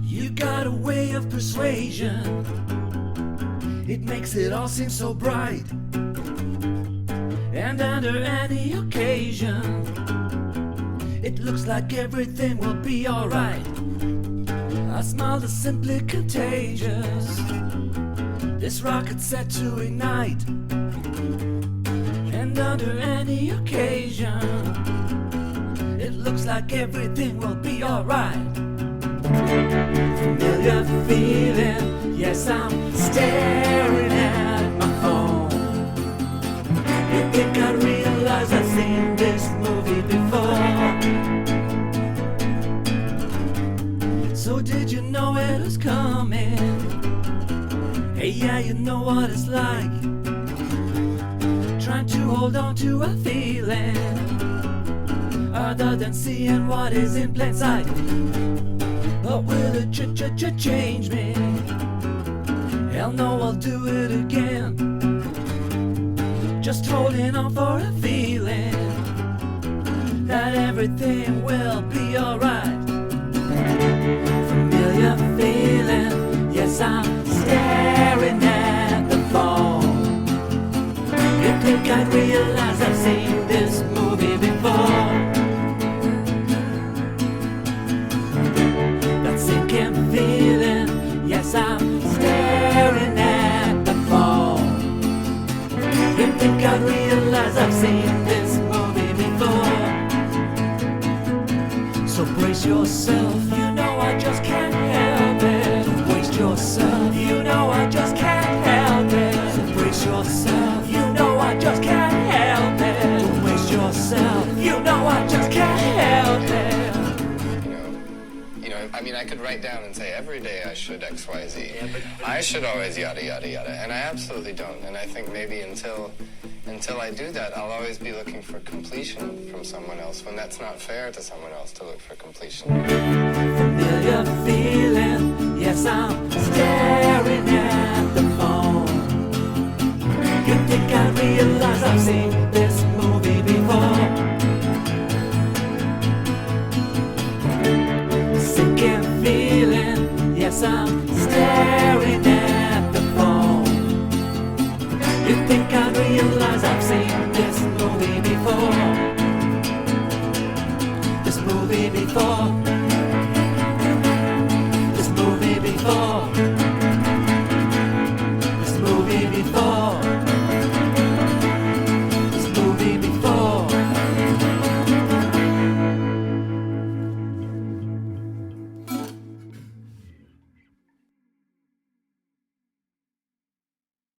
You got a way of persuasion, it makes it all seem so bright. And under any occasion, it looks like everything will be alright. A smile that's simply contagious, this rocket's set to ignite. And under any occasion, it looks like everything will be alright. Familiar feeling, yes, I'm staring at my phone. You think I realize I've seen this movie before? So did you know it was coming? Hey, yeah, you know what it's like, trying to hold on to a feeling other than seeing what is in plain sight. But will it change me? Hell no, I'll do it again. Just holding on for a feeling that everything will be alright. Familiar feeling, yes, I'm staring at the phone. You think I'd realize I've seen this movie before? That sinking feeling, yes, I'm staring at the phone. You think I'd realize I've seen this movie before? So brace yourself, you know I just can't help it. Don't waste yourself, you know I just can't help it. So brace yourself, you know I just can't help it. Don't waste yourself, you know I just can't help it. I mean, I could write down and say every day I should X, Y, Z. I should always yada, yada, yada. And I absolutely don't. And I think maybe until I do that, I'll always be looking for completion from someone else when that's not fair to someone else to look for completion. Familiar feeling, yes, I'm staring at the phone. You think I realize I've seen this movie before? Sinking feeling, yes, I'm staring at the phone. You think I realize I've seen this movie before? This movie before.